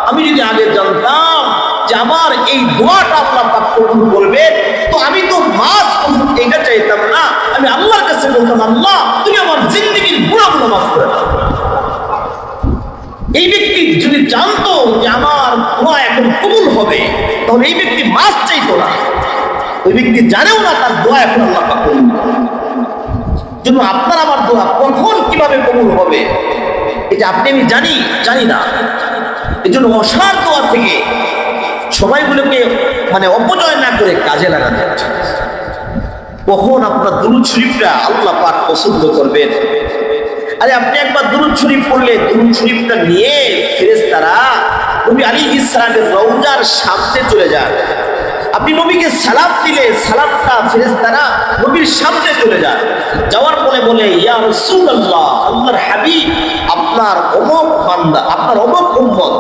আমি যদি আগে জানতাম যে আমার এই দোয়াটা আল্লাহ পাক কবুল করবে, তো আমি তো মাস এটা চাইতাম না, আমি আল্লাহর কাছে বলতাম, আল্লাহ তুমি আমার জিন্দেগির গুনাহগুলো মাফ করে দাও। এই ব্যক্তি যদি জানতো যে আমার দোয়া এখন কবুল হবে, তাহলে এই ব্যক্তি মাস চাইতো না। ওই ব্যক্তি জানেও না তার দোয়া এখন আল্লাহ পাক কবুল করবে। জন্য আপনার আমার দোয়া কখন কিভাবে কবুল হবে এটা আপনি আমি জানি না। এই জন্য অসার দোয়া থেকে সময়গুলোকে অপচয় না করে কাজে লাগাতে হচ্ছে। কখন আপনার দুরূদ শরীফটা আল্লাহ পাক পছন্দ করবেন। আরে আপনি একবার দুরূদ শরীফ পড়লে দুরূদ শরীফটা নিয়ে ফেরেশতারা নবী আলাইহিস সালামের রওজার সামনে চলে যান। আপনি নবীকে সালাম দিলে সালামটা ফেরেশতারা নবীর সামনে চলে যান। যাওয়ার পরে বলে, ইয়া রাসূলুল্লাহ, আল্লাহর হাবিব, আপনার অমুক বান্দা, আপনার অমুক উম্মত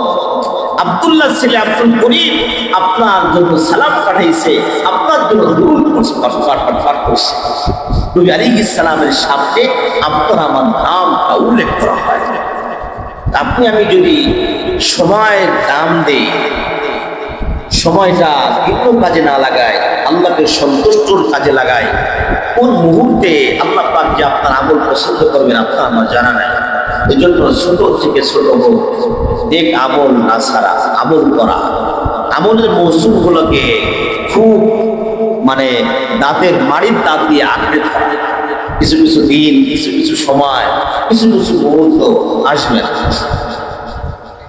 আব্দুল্লাহ ছেলে আব্দুল করিম আপনার জন্য সালাম পাঠাইছে, আপনার জন্য দুরূদ পাঠ করছে। নবী আলাইহিস সালামের সামনে আপনার আমার নামটা উল্লেখ করা হয়। আপনি আমি যদি সময়ের দাম দেই, সময়টা ভিন্ন কাজে না লাগায়, আল্লাহকে সন্তুষ্টর কাজে লাগায়, কোন মুহূর্তে আল্লাহ পাক যে আপনার আমল পছন্দ করবেন আপনার আমার জানা নাই। এই জন্য ছোট থেকে ছোট হোক, দেখ আমল না ছাড়া আমল করা, আমলের মৌসুমগুলোকে খুব দাঁতের মাড়ির দাঁত দিয়ে আঁকড়ে ধরা। কিছু কিছু দিন, কিছু কিছু সময়, কিছু কিছু মুহূর্ত আসবে না।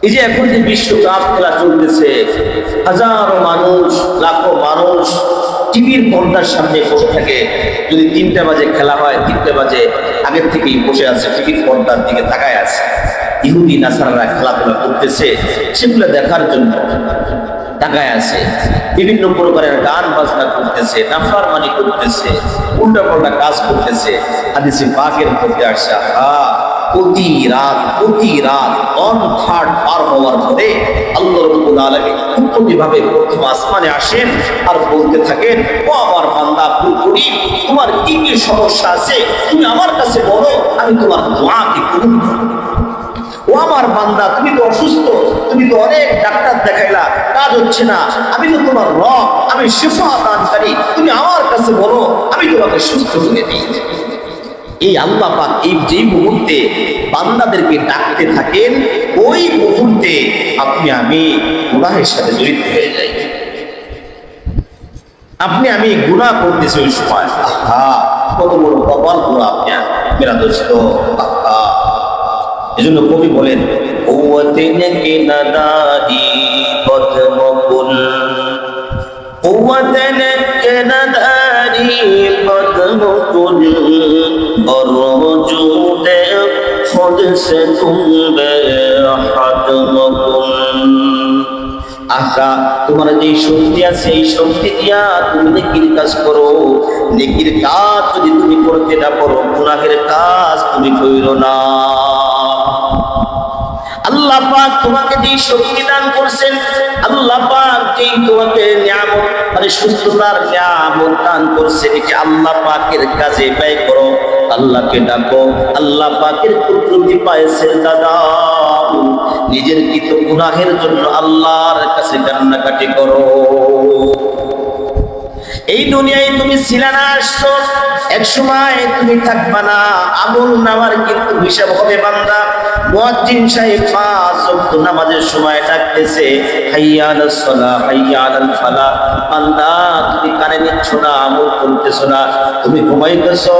এই যে এখন যে বিশ্বকাপ খেলা চলতেছে, হাজারো মানুষ, লাখো মানুষ টিভির পর্দার সামনে বসে থাকে। যদি 3টা বাজে খেলা হয়, 3টে বাজে আগের থেকেই বসে আছে, টিভির পর্দার দিকে তাকায় আছে। ইহুদি নাসারারা খেলাধুলা করতেছে, সেগুলো দেখার জন্য তাকায় আছে। বিভিন্ন প্রকারের গান বাজনা করতেছে, নাফরমানি করতেছে, উল্টা পাল্টা কাজ করতেছে। হাদিসে পাকের মধ্যে আসছে, প্রতি রাত অন থার্ড পার হওয়ার পরে আল্লাহ রাব্বুল আলামিন প্রতিভাবে প্রথম আসমানে আসেন আর বলতে থাকেন, ও আমার বান্দা আব্দুল করিম, তোমার কি কি সমস্যা আছে তুমি আমার কাছে বলো, আমি তোমার দোয়াকে কবুল করব। ও আমার বান্দা, তুমি তো অসুস্থ, তুমি তো অনেক ডাক্তার দেখাইলা, কাজ হচ্ছে না, আমি তো তোমার রব, আমি শিফা দানকারী, তুমি আমার কাছে বলো, আমি তোমাকে সুস্থ করে দিই। এই আল্লাহ পাক এই যে মুহূর্তে বান্দাদেরকে ডাকতে থাকেন, ওই মুহূর্তে আপনি আমি গুনাহের সাথে জড়িত হয়ে যাই। আপনি আমি গুনাহ করতেছি ওই সময়, কত বড় কপাল পুরো আপনি মেরা দোস্ত। এজন্য কবি বলেন, ওয়াতিন কে নাদাদি কদমকুল, ওয়াতিন কে নাদাদি কদমকুল, বরজুদে খুদ সে তুমবে হাদমকুল। আকা তোমার যে শক্তি আছে, এই শক্তি দিয়া তুমি নেকির কাজ করো। নেকির কাজ যদি তুমি করতে না পারো, গুনাহের কাজ তুমি কইরো না। আল্লাহ পাক তোমাকে যে শক্তি দান করছেন, আল্লাহ পাক যে তোমাকে নিয়ামত সুস্থতার নিয়ামত দান করছেন, এটি আল্লাহ পাকের কাজে ব্যয় করো, আল্লাহকে ডাকো, আল্লাহ পাকের কুদরতি পায়ে সিজদা দাও। নিজের কৃত গুনাহের জন্য আল্লাহর কাছে কান্নাকাটি করো। এই দুনিয়ায় তুমি ছিলে না, আসছো, এক সময় তুমি থাকবা না। আমল নামার কিন্তু হিসাব হবে বান্দা। মুয়াজ্জিন সাহেব 5 ওয়াক্ত নামাজের সময় ডাকতেছে, হাইয়া আলাস সালাহ, হাইয়া আলাল ফালাহ। বান্দা তুমি কানে নিচ্ছ না, আমল করতেছো না, তুমি ঘুমাইতেছো।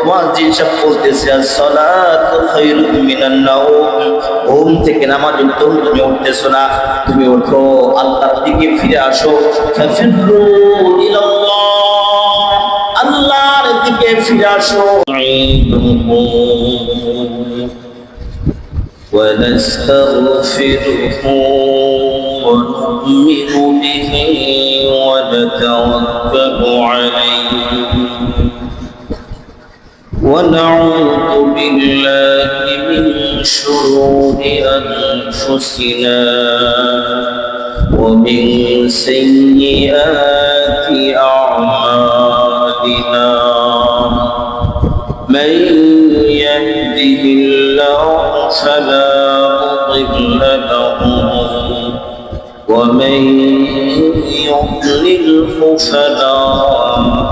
মুয়াজ্জিন সাহেব বলতেছে, আস-সালাতু খায়রুম মিনান নাওম। ঘুম থেকে নামাজ উঠতেও তুমি উঠতেছো না, তুমি ওঠো, আল্লাহর দিকে ফিরে আসো। ফাফিরু ইলাল্লাহ, আল্লাহর দিকে ফিরে আসো। ونستغفره ونؤمن به ونتوكل عليه ونعوذ بالله من شرور أنفسنا ومن سيئات أعمالنا. من يهده الله فلا مضل له ومن يضلله فلا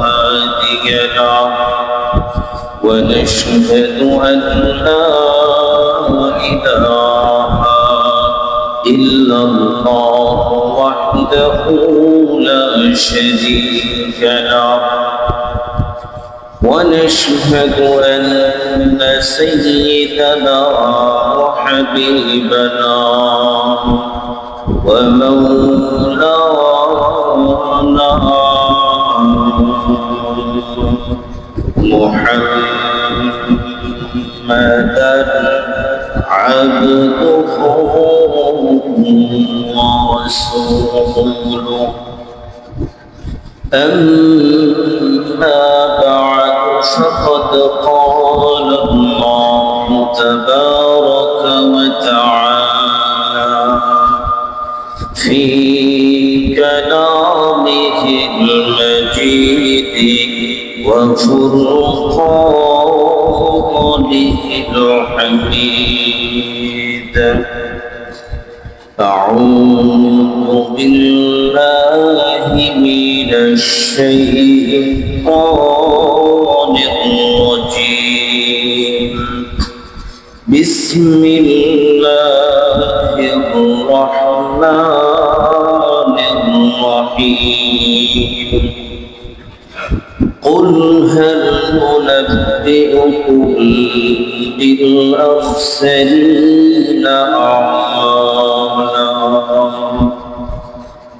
هادي له ونشهد أن لا إله إلا الله وحده لا شريك له ونشهد أن سيدنا وحبيبنا ومولانا محمدا عبده ورسوله أما بعد فقد قال الله تبارك وتعالى في كلامه المجيد وفرقانه الحميد أعوذ بالله من الشيطان الرجيم بسم الله الرحمن الرحيم قل هل ننبئكم بالأخسرين أعمالا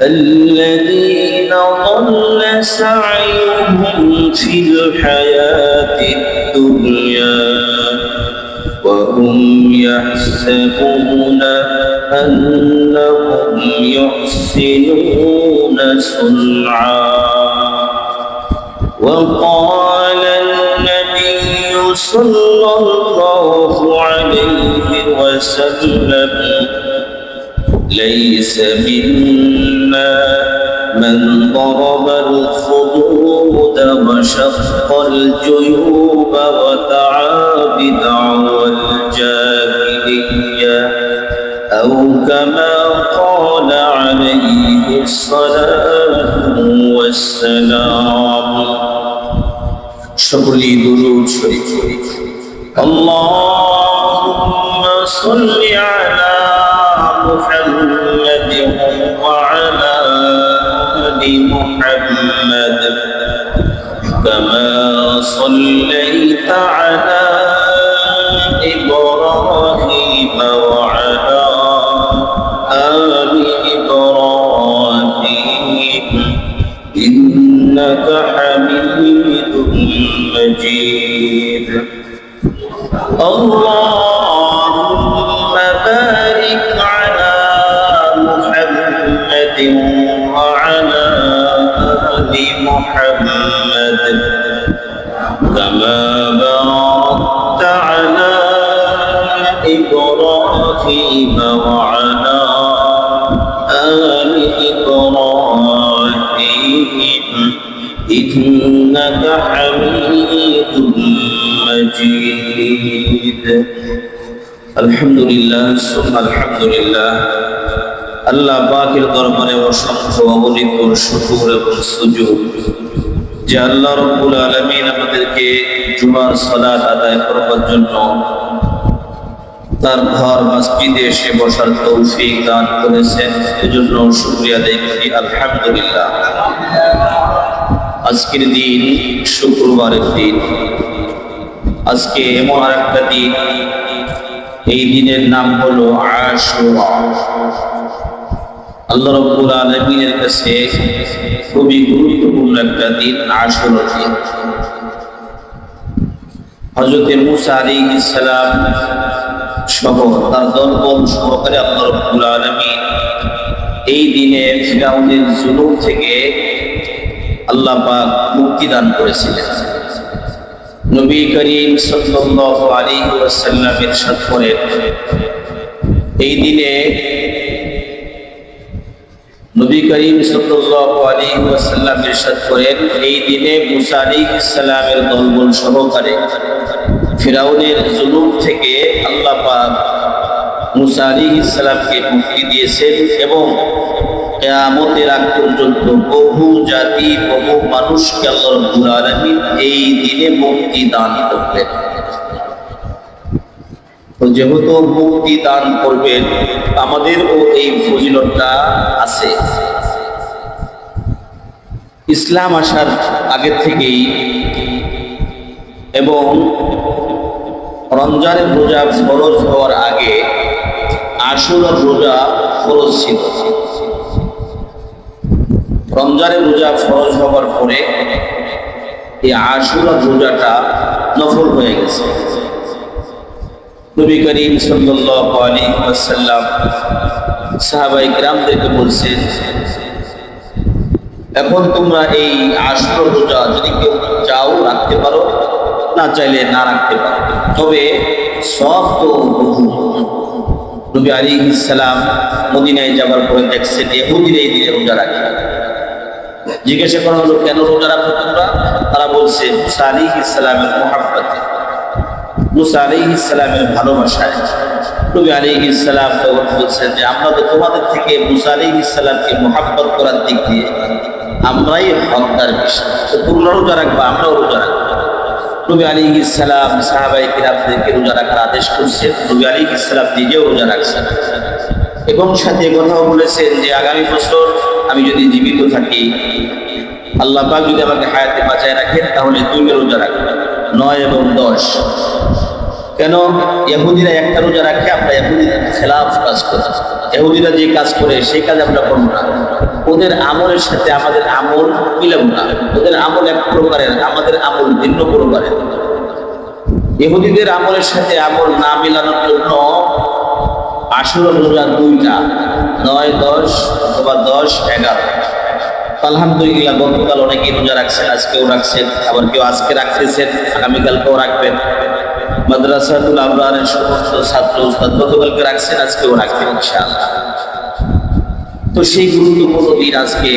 الذين ضل سعيهم في الحياة الدنيا وهم يحسبون أنهم يحسنون صنعا وقال النبي صلى الله عليه وسلم ليس منا من ضرب الخدود وشق الجيوب ودعا بدعوى الجاهلية أو كما قال عليه الصلاة والسلام شكري درود شريف اللهم صل على محمد وعلى آل محمد كما صليت على إبراهيم وعلى آل إبراهيم إنك حميد مجيد اللهم بارك على محمد وعلى آل محمد كما باركت على إبراهيم وعلى آل إبراهيم إنك حميد مجيد الحمد لله ثم الحمد لله আল্লাহ পাকের দরবারে অসংখ্য অগণিত শুকর এবং সুজুদ যে আল্লাহ রাব্বুল আলামিন আমাদেরকে জুমার সালাত আদায় করার জন্য তার ঘর মসজিদে এসে বসার তৌফিক দান করেছেন এজন্য শুকরিয়া আদায় করি আলহামদুলিল্লাহ। আজকের দিন শুক্রবারের দিন, আজকে এমন একটা দিন, এই দিনের নাম হলো আশুরা। আল্লাহ রাব্বুল আলামিনের কাছে খুবই গুরুত্বপূর্ণ একটা দিন আশুরা দিন। হযরত মুসা আলাইহিস সালাম সহ তার দলবল সহকারে আল্লাহ রাব্বুল আলামিন এই দিনে ফিরাউনের জুলুম থেকে আল্লাহ পাক মুক্তি দান করেছিলেন। নবী করিম সাল্লাল্লাহু আলাইহি ওয়াসাল্লাম ইরশাদ করেন, এই দিনে নবী করিম সাল্লাল্লাহু আলাইহি ওয়াসাল্লাম ইরশাদ করেন, এই দিনে মুসা আলাইহিস সালামের দলবল সহকারে ফিরাউনের জুলুম থেকে আল্লাহ পাক মুসা আলাইহিস সালামকে মুক্তি দিয়েছেন এবং কিয়ামতের আগ পর্যন্ত বহু জাতি বহু মানুষকে আল্লাহ রাব্বুল আলামিন এই দিনে মুক্তি দান করবেন। তো যেহেতু মুক্তি দান করবেন, আমাদেরও এই ফজিলতটা আছে। ইসলাম আসার আগে থেকেই এবং রমজানের রোজা ফরজ হওয়ার আগে আশুরার রোজা ফরজ ছিল। রমজানের রোজা ফরজ হওয়ার পরে এই আশুরার রোজাটা নফল হয়ে গেছে। নবী করিম সাল্লাল্লাহু আলাইহি ওয়াসাল্লাম সাহাবায়ে কিরামদেরকে বলছেন, এখন তোমরা এই আশুরার রোজা যদি কেউ চাও রাখতে পারো, না চাইলে না রাখতে পারো, তবে সব তো বহু। নবী আলাইহিস সালাম মদিনায় যাবার পরে দেখছেন ইহুদিরা এই দিনে রোজা রাখে। জিজ্ঞাসা করা হলো, কেন রোজা রাখো তোমরা? তারা বলছে মুসা আলাইহিস সালামের মুহাব্বতে, মুসা আলাইহিস সালামের ভালোবাসায়। নবী আলাইহিস সালাম তখন বলছেন যে আমরা তো তোমাদের থেকে মুসা আলাইহিস সালামকে মুহাব্বত করার দিক দিয়ে আমরাই হকদার বেশি, তো তোমরা রোজা রাখবা, আমরাও রোজা রাখবো। নবী আলাইহিস সালাম সাহাবায়ে কিরামদেরকে রোজা রাখার আদেশ করছেন। নবী আলাইহিস সালাম নিজেও রোজা রাখছেন এবং সাথে কথাও বলেছেন যে আগামী বছর আমি যদি জীবিত থাকি, আল্লাহ পাক যদি আমাকে হায়াতে বাঁচায় রাখেন, তাহলে 2 রোজা রাখবেন, 9 এবং 10। কেন? ইহুদিরা একটা রোজা রাখে, আমরা ইহুদিদের খেলাফ কাজ করি। ইহুদিরা যে কাজ করে সেই কাজ আমরা করব না। ওদের আমলের সাথে আমাদের আমল মিলাবো না। ওদের আমল এক প্রকারের, আমাদের আমল ভিন্ন প্রকারের। ইহুদিদের আমলের সাথে আমল না মিলানোর জন্য আশুরা রোজা 2টা, 9, 10 অথবা 10, 11। আলহামদুলিল্লাহ গতকাল অনেকেই রোজা রাখছেন, আজকেও রাখছেন, আবার কেউ আজকে রাখতেছেন, আগামীকালকেও রাখবেন। মাদ্রাসাতুল আবরারের সমস্ত ছাত্র উস্তাদ গতকালকে রাখছেন, আজকেও রাখবেন ইনশাআল্লাহ। তো সেই গুরুত্বপূর্ণ দিন আজকে,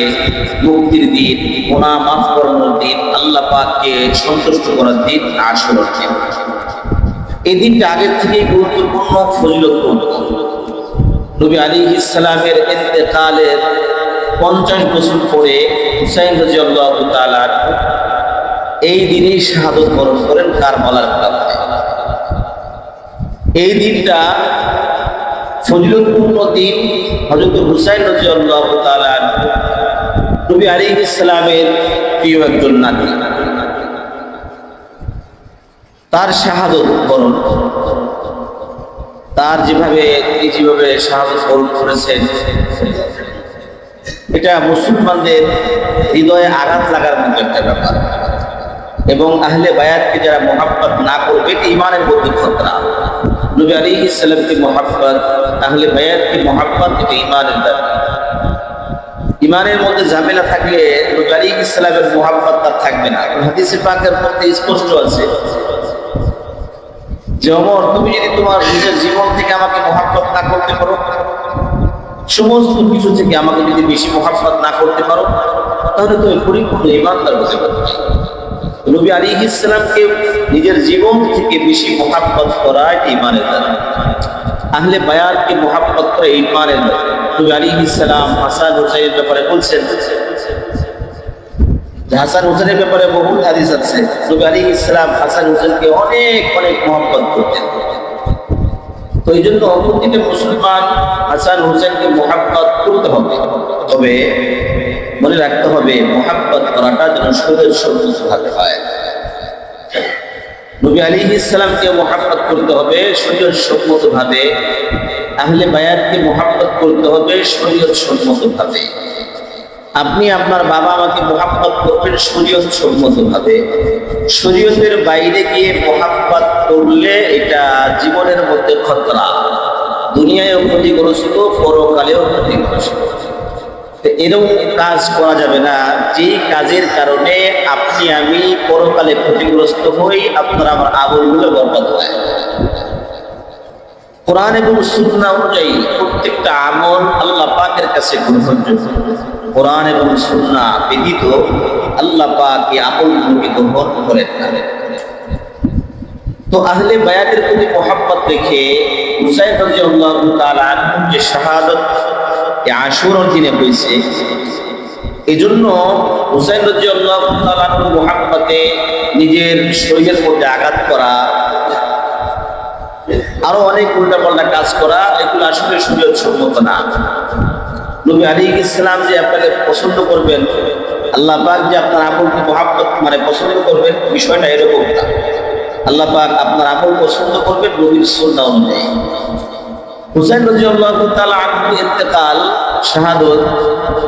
মুক্তির দিন, গুনাহ মাফ করানোর দিন, আল্লাহ পাককে সন্তুষ্ট করার দিন, আশুরার দিন। এই দিনটা আগের থেকেই গুরুত্বপূর্ণ, ফজিলতপূর্ণ। নবী আলাইহিস সালামের ইন্তেকালের 50 বছর পরে হুসাইন রাদিয়াল্লাহু তাআলা এই দিনেই শাহাদত বরণ করেন কারবালার প্রান্তে। এই দিনটা ফজিলতপূর্ণ দিন। হযরত হুসাইন রাদিয়াল্লাহু তাআলা নবী আলাইহিস সালামের প্রিয় একজন নাতি, তার শাহাদত বরণ, তার যেভাবে শাহাদত বরণ করেছেন, এটা মুসলমানদের হৃদয়ে আঘাত লাগার মতো একটা ব্যাপার। এবং আহলে বায়াতকে যারা মুহাব্বত না করবে, এটা ঈমানের মধ্যে খতরা। নবী আলাইহিস সালামকে মুহাব্বত, আহলে বায়াতকে মুহাব্বত, এটা ঈমানের ব্যাপার। ঈমানের মধ্যে ঝামেলা থাকলে নবী আলাইহিস সালামের মুহাব্বত তার থাকবে না। হাদিসে পাকের মধ্যে স্পষ্ট আছে যে ওমর, তুমি যদি তোমার নিজের জীবন থেকে আমাকে মুহাব্বত না করতে পারো, সমস্ত কিছু থেকে আমাকে যদি বেশি মুহাব্বত না করতে পারো, তাহলে তুমি পরিপূর্ণ ঈমানদার হতে পারবে। নবী আলাইহিস সালামকে নিজের জীবন থেকে বেশি মুহাব্বত করা ঈমানের দাবি। আহলে বায়াতকে মুহাব্বত করা ঈমানের দাবি। নবী আলাইহিস সালাম হাসান হুসাইনের ব্যাপারে বলছেন, হাসান হুসাইনের ব্যাপারে বহু হাদিস আছে। নবী আলাইহিস সালাম হাসান হুসাইনকে অনেক অনেক মুহাব্বত করতেন। তো এই জন্য প্রতিটা মুসলমান হাসান হুসাইনকে মুহাব্বত করতে হবে, তবে মনে রাখতে হবে মুহাব্বত করাটা যেন শরীরের সম্মতভাবে হয়। নবী আলাইহিস সালামকে মুহাব্বত করতে হবে শরীরের সম্মতভাবে, আহলে বায়াতকে মুহাব্বত করতে হবে শরীয়ত সম্মতভাবে। আপনি আপনার বাবা আমাকে মুহাব্বত করবেন শরীয়ত সম্মতভাবে। শরীয়তের বাইরে গিয়ে মুহাব্বত করলে এটা জীবনের মধ্যে খতরা, দুনিয়ায়ও ক্ষতিগ্রস্ত, পরকালেও ক্ষতিগ্রস্ত। এরকম কাজ করা যাবে না যেই কাজের কারণে আপনি আমি পরকালে ক্ষতিগ্রস্ত হই, আপনার আমার আমলগুলো বরবাদ হয়। কোরআন এবং সুন্নাহ অনুযায়ী প্রত্যেকটা আমল আল্লাহ পাকের কাছে গ্রহণযোগ্য। কোরআন এবং সুন্নাহ ব্যতীত আল্লাহ পাক এই আমলগুলোকে গ্রহণ করেন না। তো আহলে বায়াতের প্রতি মোহাব্বত রেখে হুসাইন রাদিয়াল্লাহু তাআলা আনহু যে শাহাদাত আশুরার দিনে হয়েছে, এই জন্য হুসাইন রাদিয়াল্লাহু তাআলা আনহু মোহাব্বতে নিজের শরীরের মধ্যে আঘাত করা, আরো অনেক উল্টাপাল্টা কাজ করা, এগুলো আসলে শরীয়ত সম্মত না। নবী আলাইহিস সালাম যে আপনাকে পছন্দ করবেন, আল্লাহ পাক যে আপনার আমলকে মোহাব্বত পছন্দ করবেন, বিষয়টা এরকম না। আল্লাহ পাক আপনার আমল পছন্দ করবেন নবীর সুন্নাহ অনুযায়ী। হুসাইন রাদিয়াল্লাহু তাআলা আনহুর ইন্তেকাল, শাহাদাত,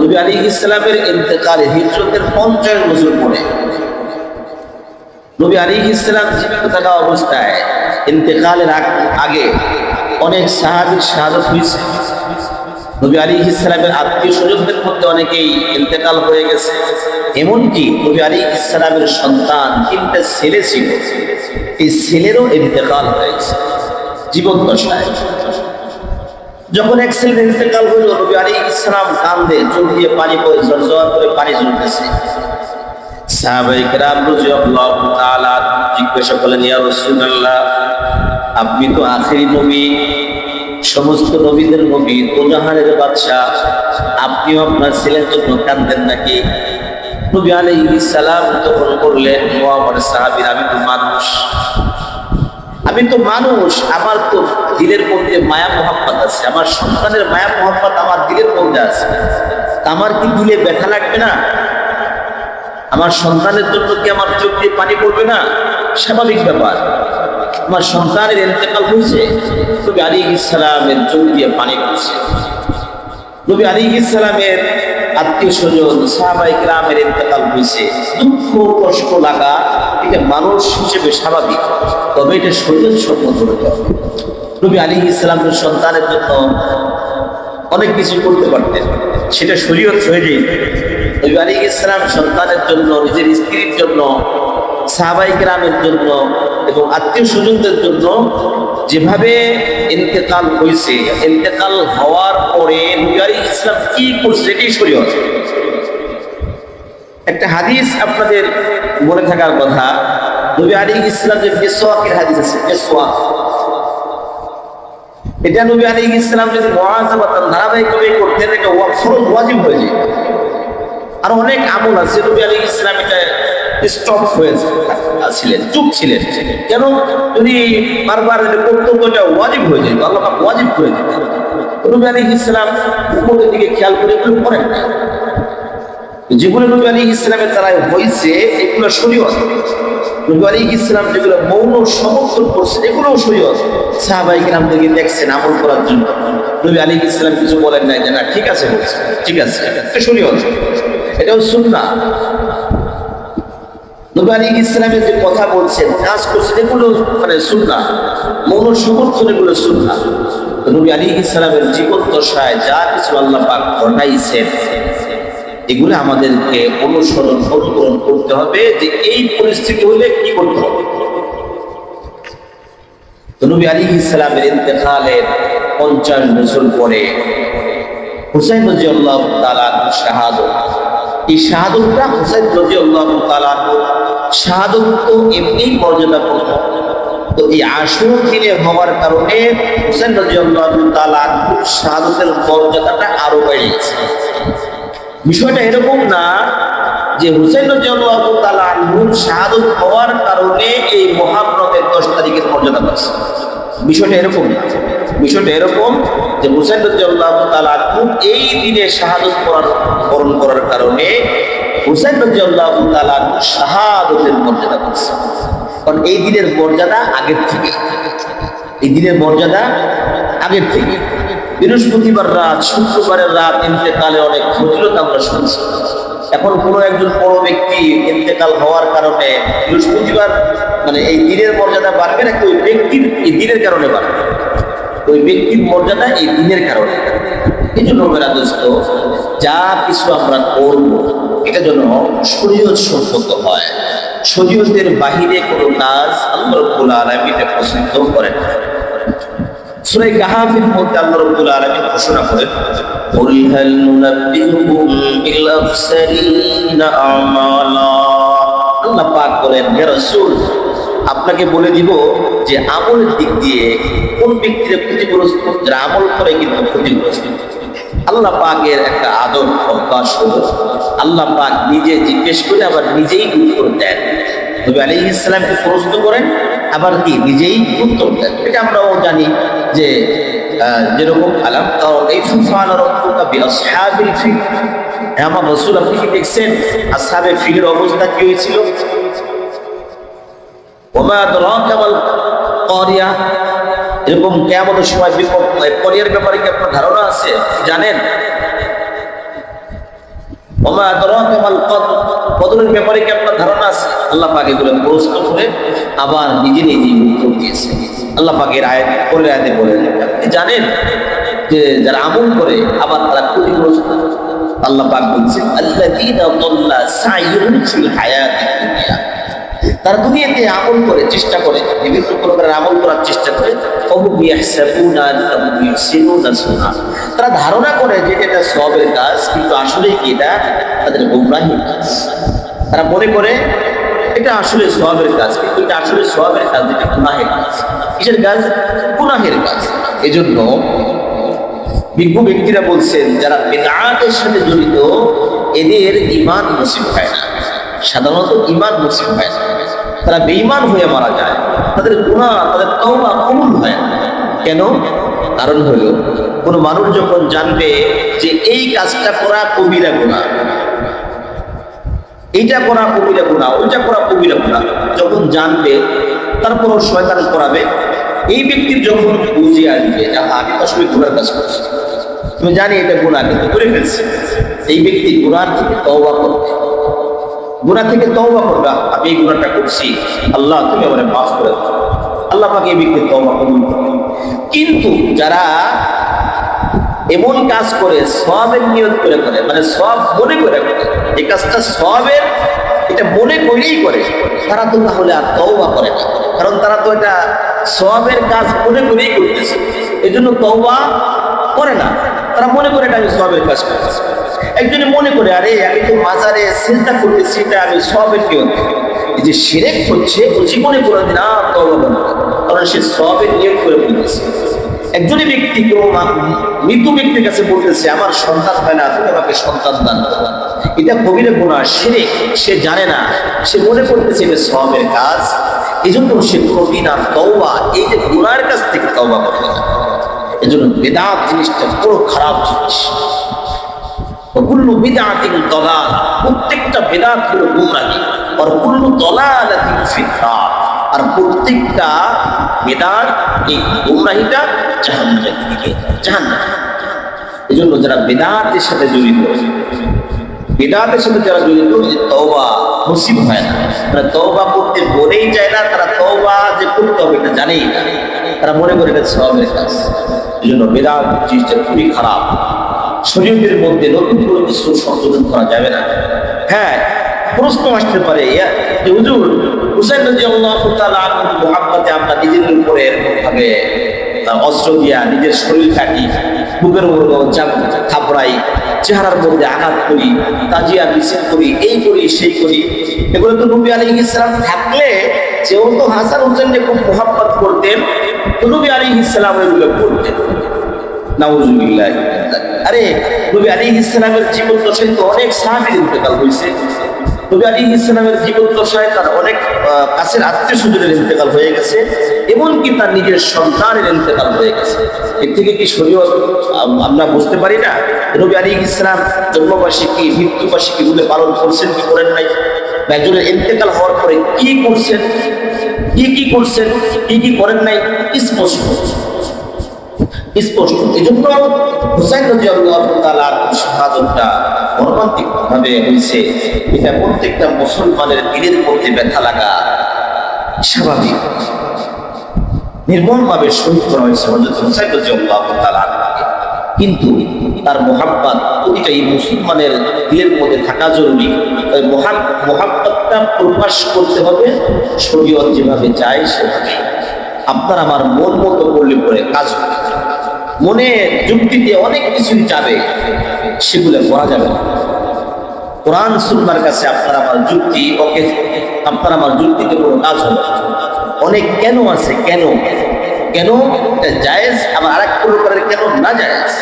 নবী আলাইহিস সালামের ইন্তেকালে হিজরতের 50 বছর পরে। নবী আলাইহিস সালাম জীবিত থাকা অবস্থায় ইন্তেকালের আগে অনেক সাহাবীর শাহাদাত হয়েছে। নবী আলাইহিস সালামের আত্মীয় স্বজনদের মধ্যে অনেকেই ইন্তেকাল হয়ে গেছে। এমনকি নবী আলাইহিস সালামের সন্তান 3টা ছেলে ছিল, এই ছেলেরও ইন্তেকাল হয়েছে জীবন দশায়। যখন এক ছেলের ইন্তেকাল হলো, নবী আলাইহিস সালাম কান্দে, চোখ দিয়ে পানি পড়ে, ঝরঝর করে পানি ঝরতেছে। সাহাবায়ে কেরাম রাদিয়াল্লাহু তাআলা জিজ্ঞাসা করলেন, ইয়া রাসূলুল্লাহ, আপনি তো আখেরি নবী, সমস্ত নবীদের নবী, দোজাহানের বাদশাহ, আপনিও আপনার ছেলের জন্য কাঁদেন নাকি? নবী আলাইহিস সালাম তখন বললেন, ও আমার সাহাবীরা, আমি তো মানুষ, আমার তো দিলের মধ্যে মায়া মোহাব্বত আছে, আমার সন্তানের মায়া মোহাব্বত আমার দিলের মধ্যে আছে। আমার কি দিলে ব্যথা লাগবে না? আমার সন্তানের জন্য কি আমার চোখ দিয়ে পানি পড়বে না? স্বাভাবিক ব্যাপার। আমার সন্তানের ইন্তেকাল হয়েছে, নবী আলাইহিস সালামের চোখ দিয়ে পানি পড়ছে। নবী আলাইহিস সালামের আত্মীয় স্বজন সাহাবায়ে কেরামের ইন্তেকাল হয়েছে, দুঃখ কষ্ট লাগা, এটা মানুষ হিসেবে স্বাভাবিক, তবে এটা শরীয়ত সম্মত হতে হবে। নবী আলাইহিস সালামের সন্তানের জন্য অনেক কিছু করতে পারতেন, সেটা শরীয়ত হয়ে যায়। নবী আলাইহিস সালাম সন্তানের জন্য, নিজের স্ত্রীর জন্য, সাহাবায়ে কেরামের জন্য এবং আত্মীয় স্বজনদের জন্য যেভাবে ইন্তেকাল হয়েছে, ইন্তেকাল হওয়ার পরে নবী আলাইহিস সালাম কি করছে, এটাই শরীয়ত। একটা হাদিস আপনাদের মনে থাকার কথা, নবী আলাইহিস সালাম যে মিসওয়াকের হাদিস আছে, মিসওয়াক, এটা নবী আলাইহিস সালাম যদি মুআযাবাতান ধারাবাহিকভাবে করতেন, এটা ফরজ ওয়াজিব হয়ে যায়। আর অনেক আমল আছে নবী আলাইহিস সালাম এটা স্টপ হয়েছিলেন, চুপ ছিলেন। কেন? যদি বারবার এটা করতেন তো এটা ওয়াজিব হয়ে যেত, আল্লাহ পাক ওয়াজিব করে দিতেন। নবী আলাইহিস সালাম উপরের দিকে খেয়াল করে এগুলো করেন না। যেগুলো নবী আলাইহিস সালামের দ্বারা হয়েছে এগুলো শরীয়ত। নবী আলাইহিস সালাম যেগুলো মৌন সমর্থন করছেন এগুলোও শরীয়ত। সাহাবায়ে কেরামদেরকে দেখছেন আমল করার জন্য, নবী আলাইহিস সালাম কিছু বলেন নাই যে না ঠিক আছে, বলছে ঠিক আছে, এটা শরীয়ত, এটাও সুন্নাহ। নবী আলাইহিস সালামের যে কথা বলছেন, কাজ করছেন, এগুলো সুন্নাহ, মৌন সমর্থন, এগুলো সুন্নাহ। নবী আলাইহিস সালামের জীবন দশায় যা কিছু আল্লাহ পাক ঘটাইছেন, এগুলো আমাদেরকে অনুকরণ করতে হবে যে এই পরিস্থিতি হলে কি করতে হবে। তো নবী আলাইহিস সালামের ইন্তেকালের 50 বছর পরে হুসাইন রাদিয়াল্লাহু তাআলা শাহাদাত, এই শাহাদাতটা হুসাইন রাদিয়াল্লাহু তাআলা শাহাদাত তো এমনি মর্যাদাপূর্ণ, তো এই আশুরা দিনে হওয়ার কারণে হুসাইন রাদিয়াল্লাহু তাআলা শাহাদাতের মর্যাদাটা আরো বেড়ে গেছে। বিষয়টা এরকম না যে হুসাইন রাদিয়াল্লাহু তাআলা আনহুর শাহাদাত হওয়ার কারণে এই মুহররমের 10 তারিখের মর্যাদা পাচ্ছে, বিষয়টা এরকম না। বিষয়টা এরকম যে হুসাইন রাদিয়াল্লাহু তাআলা আনহু এই দিনে শাহাদাত বরণ করার কারণে হুসাইন রাদিয়াল্লাহু তাআলা আনহু শাহাদাতের মর্যাদা পাচ্ছে। কারণ এই দিনের মর্যাদা আগের থেকে, এই দিনের মর্যাদা আগের থেকে। বৃহস্পতিবার রাত, শুক্রবারের রাত ইন্তেকালে অনেক ফজিলত আমরা শুনছি। এখন কোনো একজন বড় ব্যক্তি ইন্তেকাল হওয়ার কারণে বৃহস্পতিবার এই দিনের মর্যাদা বাড়বে নাকি ওই ব্যক্তির এই দিনের কারণে বাড়বে? ওই ব্যক্তির মর্যাদা এই দিনের কারণে। এই জন্য মেরা দোস্ত, যা কিছু আমরা করব এটা যেন শরীয়ত সম্মত হয়। শরীয়তের বাহিরে কোনো কাজ আল্লাহ রাব্বুল আলামিন এটা পছন্দ করেন না। সূরা কাহফের মধ্যে আল্লাহ রাব্বুল আলামিন ঘোষণা করেন, কুল হাল নুনাব্বিউকুম বিল আখসারিনা আমালা। আল্লাহ পাক বলেন, হে রাসূল, আপনাকে বলে দিব যে আমলের দিক দিয়ে কোন ব্যক্তির ক্ষতিগ্রস্ত, যারা আমল করে কিন্তু ক্ষতিগ্রস্ত। আল্লাহ পাকের একটা আদব অভ্যাস হলো, আল্লাহ পাক নিজে জিজ্ঞেস করে আবার নিজেই উত্তর দেন। নবী আলাইহিস সালামকে প্রশ্ন করেন, আবার কি নিজেই উত্তর দেন। এটা আমরাও জানি যে যেরকম আলাম কাইফা ফাআলা রাব্বুকা বিআসহাবিল ফিল, আমার রাসূল আপনি কি দেখছেন আসহাবে ফিলের অবস্থা কি হয়েছিল? ওমা আদরাকা মাল কারিয়া, এরকম কিয়ামতের সময় করিয়ার ব্যাপারে কি আপনার ধারণা আছে, জানেন? ওমা আদরাকা মাল কদরের ব্যাপারে কি আপনার ধারণা আছে? আল্লাহ পাক এগুলো প্রশ্ন করে আবার নিজে নিজেই উত্তর দিয়েছে। আল্লাহ পাকের আয়াত পরের আয়াতে বলেন, আপনি জানেন যে যারা আমল করে আবার তারা ক্ষতিগ্রস্ত। আল্লাহ পাক বলছেন আল্লাযীনা দাল্লা সাইয়ুহুম ফিল হায়াতিদ দুনিয়া, তারা দুনিয়াতে আমল করে চেষ্টা করে, বিভিন্ন প্রকারের আমল করার চেষ্টা করে, তারা ধারণা করে যে এটা সওয়াবের কাজ, কিন্তু আসলে কি এটা তাদের গোমরাহির কাজ। তারা মনে করে এটা আসলে সওয়াবের কাজ, কিন্তু এটা আসলে সওয়াবের কাজ, এটা গুনাহের কাজ। কিসের কাজ? গুনাহের কাজ। এজন্য বিজ্ঞ ব্যক্তিরা বলছেন যারা বিদআতের সাথে জড়িত এদের ঈমান নসিব হয় না, সাধারণত ঈমান নসিব হয় না, তারা বেঈমান হয়ে মারা যায়, তাদের গুনাহ, তাদের তওবা কবুল হয় না। কেন? কারণ হলো কোনো মানুষ যখন জানবে যে এই কাজটা করা কবিরা গুনাহ, এইটা করা কবিরা গুনাহ, ওইটা করা কবিরা গুনাহ, যখন জানবে তারপরও শয়তান করাবে, এই ব্যক্তির যখন বুঝে আসবে যে আমি তো আসলে গুনার কাজ করছি, তুমি জানি এটা গুনাহ কিন্তু করে ফেলছি, এই ব্যক্তি গুনাহ থেকে তওবা করবে, গুনাহ থেকে তওবা করবে, আমি এই গুনাহটা করছি, আল্লাহ তুমি আমাকে মাফ করে দাও, আল্লাহ পাক এই ব্যক্তির তওবা কবুল করবে। কিন্তু যারা এমন কাজ করে সওয়াবের নিয়ত করে করে, মানে সওয়াব মনে করে করে, এই কাজটা সওয়াবের এটা মনে করেই করে, তারা তো তাহলে আর তওবা করে না, কারণ তারা তো এটা সওয়াবের কাজ মনে করেই করতেছে, এজন্য তওবা করে না। তারা মনে করে এটা আমি সওয়াবের কাজ করতেছি। একজনে মনে করে আরে আমি তো মাজারে চিন্তা করতেছি, এটা আমি সওয়াবের নিয়ত, এই যে শিরক হচ্ছে ও জীবনে কোনোদিন আর তওবা করবে না, কারণ সে সওয়াবের নিয়ত করে বলতেছে। একজনই ব্যক্তি কেউ মৃত্যু ব্যক্তির কাছে বলতেছে আমার সন্তান হয় না, তুমি আমাকে সন্তান দান করো, এটা কবিরা গুনাহ, শিরক, সে জানে না, সে মনে করতেছে এটা সওয়াবের কাজ, এই জন্য সে কোনোদিন আর তওবা, এই যে গুনাহের কাছ থেকে তওবা করবে না। এই জন্য বেদাত জিনিসটা বড় খারাপ জিনিস। কুল্লু বিদআতিন দালাল, প্রত্যেকটা বেদাত হলো গুমরাহি, আর কুল্লু দালালাতিন ফিন্নার, আর প্রত্যেকটা বেদাত এই গুমরাহিটা জাহান্নামের দিকে, জাহান্নাম। এই জন্য যারা বেদাতের সাথে জড়িত, বেদাতের সাথে যারা জড়িত, তওবা নসিব হয় না, তারা তওবা করতে বলেই যায় না, তারা তওবা যে করতে হবে এটা জানেই না, তারা মনে করে এটা সওয়াবের কাজ। এই জন্য বেদাত জিনিসটা খুবই খারাপ। শরীয়তের মধ্যে নতুন কোনো কিছু সংশোধন করা যাবে না। হ্যাঁ, প্রশ্ন আসতে পারে যে হুজুর হুসাইন রাদিয়াল্লাহু তাআলা আনহু মুহাব্বতে আমরা নিজের উপরে এরকমভাবে অস্ত্র দিয়া নিজের শরীর কাটি, বুকের উপর থাপড়াই, চেহারার মধ্যে আঘাত করি, তাজিয়া মিছিল করি, এই করি সেই করি, এগুলো তো নবী আলাইহিস সালাম থাকলে যেহেতু হাসান হুসাইনকে খুব মুহাব্বত করতেন, তো নবী আলাইহিস সালাম এগুলো করতেন। নাউজুবিল্লাহ। আরে নবী আলাইহিস সালামের জীবন দশায় তো অনেক সাহাবীর ইন্তেকাল হয়েছে, নবী আলাইহিস সালামের জীবন দশায় তার অনেক কাছের আত্মীয় স্বজনের ইন্তেকাল হয়ে গেছে, এমনকি তার নিজের সন্তানের ইন্তেকাল হয়ে গেছে। এর থেকে কি শরীয়ত আমরা বুঝতে পারি না? নবী আলাইহিস সালাম জন্মবার্ষিকী, মৃত্যুবার্ষিকী গুলো পালন করছেন কি করেন নাই? একজনের ইন্তেকাল হওয়ার পরে কি করছেন, কি করছেন, কি করেন নাই, স্পষ্ট স্পষ্ট। এই জন্য হুসাইন রাদিয়াল্লাহু তাআলা শাহাদাতটা মর্মান্তিক ভাবে হয়েছে, এটা প্রত্যেকটা মুসলমানের দিলের মধ্যে ব্যথা লাগা স্বাভাবিক। নির্মম ভাবে শহীদ করা হয়েছে হযরত হুসাইন রাদিয়াল্লাহু তাআলা, কিন্তু তার মুহাব্বত প্রতিটাই মুসলমানের দিলের মধ্যে থাকা জরুরি। ওই মুহাব্বতটা প্রকাশ করতে হবে শরীয়ত যেভাবে চায় সেভাবে। আপনার আমার মন মতো করলে পরে কাজ হবে, মনে যুক্তি দিয়ে অনেক কিছুই যাবে, সেগুলো করা যাবে না। কোরআন সুন্নাহর কাছে আপনার আমার যুক্তি, আপনার আমার যুক্তিতে কোনো কাজ হবে না। অনেক কেন আছে, কেন কেন এটা জায়েজ, আবার আরেক প্রকারের কেন না জায়েজ।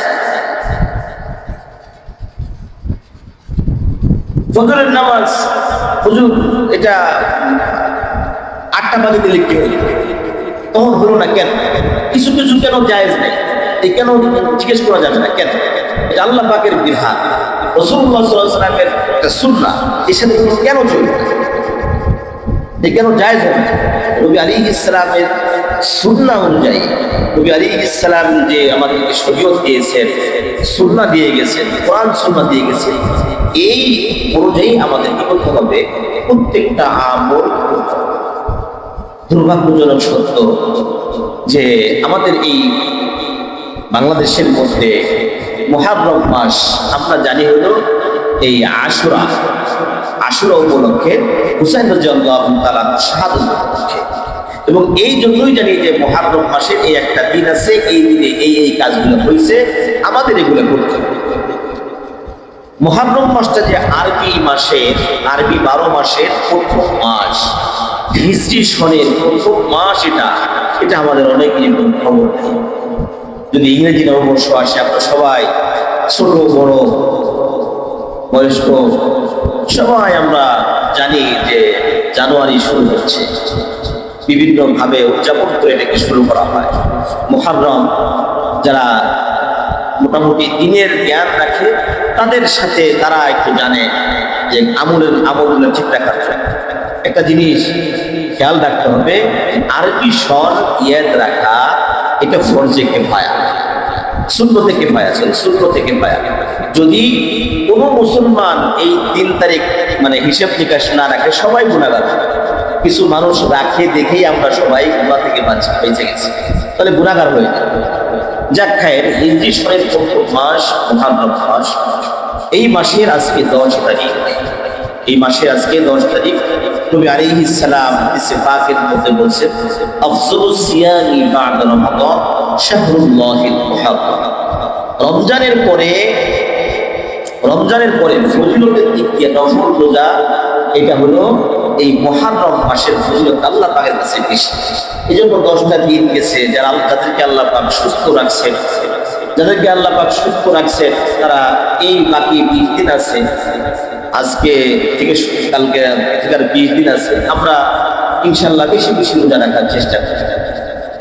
ফজরের নামাজ হুজুর এটা 8টা বাজে লিখতে হইল, তখন হলো না কেন? কিছু কিছু কেন জায়েজ নেই, এই কেন জিজ্ঞেস করা যাবে না কেন? এটা আল্লাহ পাকের বিধান, রাসূলুল্লাহ সাল্লাল্লাহু আলাইহি ওয়াসাল্লামের একটা সুন্নাহ, এর সাথে কেন চলবে? এই কেন জায়েজ হবে? নবী আলাইহিস সালামের সুন্নাহ অনুযায়ী, নবী আলাইহিস সালাম যে আমাদেরকে শরীয়ত দিয়েছেন, সুন্নাহ দিয়ে গেছেন, কোরআন সুন্নাহ দিয়ে গেছেন, এই অনুযায়ী আমাদের কি করতে হবে? প্রত্যেকটা আমল করতে হবে। দুর্ভাগ্যজনক সত্য যে আমাদের এই বাংলাদেশের মধ্যে মুহররম মাস আমরা জানি হলো এই আশুরা উপলক্ষে হুসাইন রাদিয়াল্লাহু তাআলা শাহাদাত উপলক্ষে, এবং এই জন্যই জানি যে মুহররম মাসের এই একটা দিন আছে, এই দিনে এই কাজগুলো হয়েছে, আমাদের এগুলো করতে হবে। মুহররম মাসটা যে আরবি 12 মাসের প্রথম মাস, হিজরি সনের প্রথম মাস, এটা আমাদের অনেকেরই খবর নেই। যদি ইংরেজি নববর্ষ আসে, আমরা সবাই ছোট বড় বয়স্ক সবাই আমরা জানি যে জানুয়ারি শুরু হচ্ছে, বিভিন্নভাবে উদযাপন করে এটাকে শুরু করা হয়। মুহররম যারা মোটামুটি দিনের জ্ঞান রাখে তাদের সাথে তারা একটু জানে যে আমলগুলো ঠিক রাখার জন্য একটা জিনিস খেয়াল রাখতে হবে, আরবি সন ইয়াদ রাখা এটা ফরজে কিফায়া, সুন্নতে কিফায়া, সুন্নতে কিফায়া। যদি কোনো মুসলমান এই 3 তারিখ মানে হিসাব নিকাশ না রাখে, সবাই গুনাহগার। কিছু মানুষ রাখে দেখেই আমরা সবাই গুনাহ থেকে বেঁচে গেছি, তাহলে গুনাহগার হয়ে যায়। যাক খায়ের, হিজরি সনের প্রথম মাস মুহররম মাস, এই মাসের আজকে 10 তারিখ। এই মাসের আজকে 10 তারিখ। নবী আলাইহিস সালাম হাদিসে পাকের মধ্যে বলেছেন, আফযলুস সিয়ামি বা'দা রমাদান শাহরুল্লাহিল মুহররম। রমজানের পরে ফজিলতের দিক দিয়ে নফল রোজা, এটা হলো এই মুহররম মাসের ফজিলত আল্লাহ পাকের কাছে বেশি। এই জন্য 10টা দিন গেছে, যাদেরকে আল্লাহ পাক সুস্থ রাখছেন, তারা এই বাকি 20 দিন আছে, আজকে থেকে কালকে থেকে 20 দিন আছে, আমরা ইনশাল্লাহ বেশি বেশি রোজা রাখার চেষ্টা করি।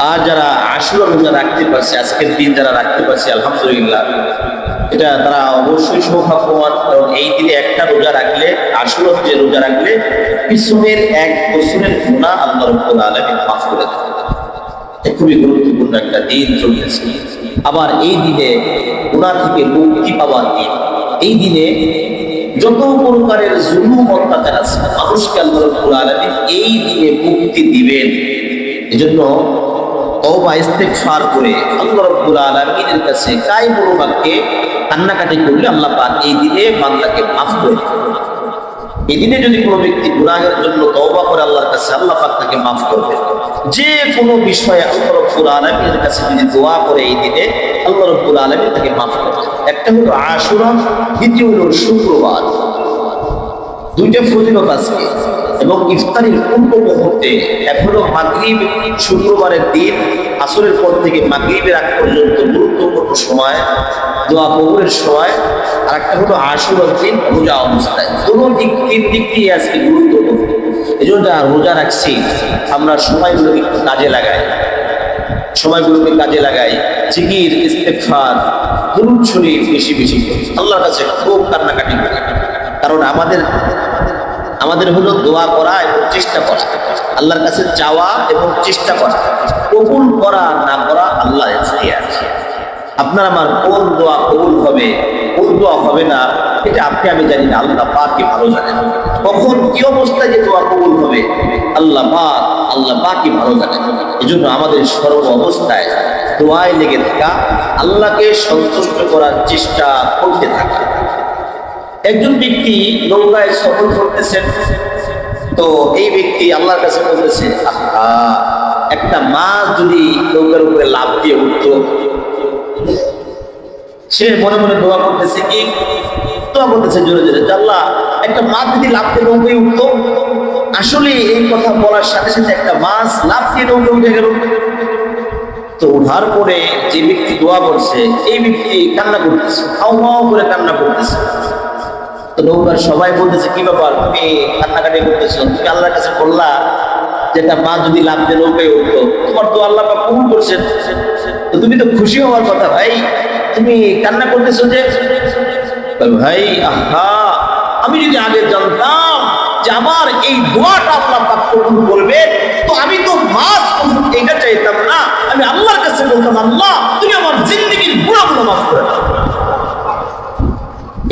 আর যারা আশুরা রোজা রাখতে পারছে, আজকের দিন যারা রাখতে পারছে, আলহামদুলিল্লাহ, এটা তারা অবশ্যই সৌভাগ্যবান। কারণ এই দিনে একটা রোজা রাখলে, আশুরার যে রোজা রাখলে পিছনের 1 বছরের গুনাহ আল্লাহ রাব্বুল আলামিন মাফ করে দেন। খুবই গুরুত্বপূর্ণ একটা দিন চলতেছে। আবার এই দিনে গুনাহ থেকে মুক্তি পাওয়ার দিন। এই দিনে যত প্রকারের জুলুম অত্যাচার আছে, মানুষকে আল্লাহ রাব্বুল আলামিন এই দিনে মুক্তি দিবেন। এজন্য তওবা ইস্তেগফার করে আল্লাহ রাব্বুল আলামিনের কাছে কায়মুল বাক্যে কান্নাকাটি করলে আল্লাহ পাক এই দিনে বান্দাকে মাফ করে দেন। এই দিনে যদি কোনো ব্যক্তি গুনাহের জন্য তওবা করে আল্লাহর কাছে, আল্লাহ পাক তাকে মাফ করবেন। যে কোনো বিষয়ে আল্লাহ রাব্বুল আলামিনের কাছে যদি দোয়া করে এই দিনে, আল্লাহ রাব্বুল আলামিন তাকে মাফ করবেন। একটা হলো আশুরা, দ্বিতীয় হলো শুক্রবার। 2টা ফজিলত আজকে, এবং ইফতারির পূর্ব মুহূর্তে, এক হলো মাগরিব, শুক্রবারের দিন আসরের পর থেকে মাগরিবের আগ পর্যন্ত গুরুত্বপূর্ণ সময়, দোয়া কবুলের সময়। আর একটা হলো আশুরার দিন রোজা অবস্থায়। কোনো তিন দিক দিয়ে আজকে গুরুত্বপূর্ণ। এই জন্য রোজা রাখছি, আমরা সময়গুলোকে একটু কাজে লাগাই, জিকির, ইস্তেগফার, দুরূদ শরীফ বেশি বেশি করি, আল্লাহর কাছে খুব কান্নাকাটি করি। কারণ আমাদের হলো দোয়া করা এবং চেষ্টা করা, আল্লাহর কাছে চাওয়া এবং চেষ্টা করা। কবুল করা না করা আল্লাহর ইখতিয়ার। আপনার আমার কোন দোয়া কবুল হবে, কোন দোয়া হবে না, এটা আপনি আমি জানি না, আল্লাহ পাকই ভালো জানেন। কখন কি অবস্থায় যে দোয়া কবুল হবে আল্লাহ পাকই ভালো জানেন। এই জন্য আমাদের সর্ব অবস্থায় দোয়ায় লেগে থাকা, আল্লাহকে সন্তুষ্ট করার চেষ্টা করতে থাকা। একজন ব্যক্তি নৌকায় সফর করতেছেন, তো এই ব্যক্তি আল্লাহর কাছে বলতেছে, একটা মাছ যদি নৌকার উপরে লাফ দিয়ে উঠত। সে মনে মনে দোয়া করতেছে, জোরে জোরে, আল্লাহ, একটা মাছ যদি লাফ দিয়ে নৌকায় উঠতো আসলে এই কথা বলার সাথে সাথে একটা মাছ লাফ দিয়ে নৌকা উঠে গেল। তো ওঠার পরে যে ব্যক্তি দোয়া করছে এই ব্যক্তি কান্না করতেছে, হাও হাও করে কান্না করতেছে। তো নৌকার সবাই বলতেছে, কি ব্যাপার, তুমি কান্নাকাটি করতেছো? তুমি আল্লাহর কাছে বললা যেটা মা যদি লাভ দিয়ে নৌকায় উঠতো, তোমার তো আল্লাহ পাক কবুল করছেন, তো তুমি তো খুশি হওয়ার কথা, ভাই তুমি কান্না করতেছো যে? ভাই আহা, আমি যদি আগে জানতাম যে আমার এই দোয়াটা আল্লাহ পাক কবুল করবে, তো আমি তো মাছ এটা চাইতাম না, আমি আল্লাহর কাছে বলতাম, আল্লাহ তুমি আমার জিন্দেগির গুনাহগুলো মাফ করে দাও।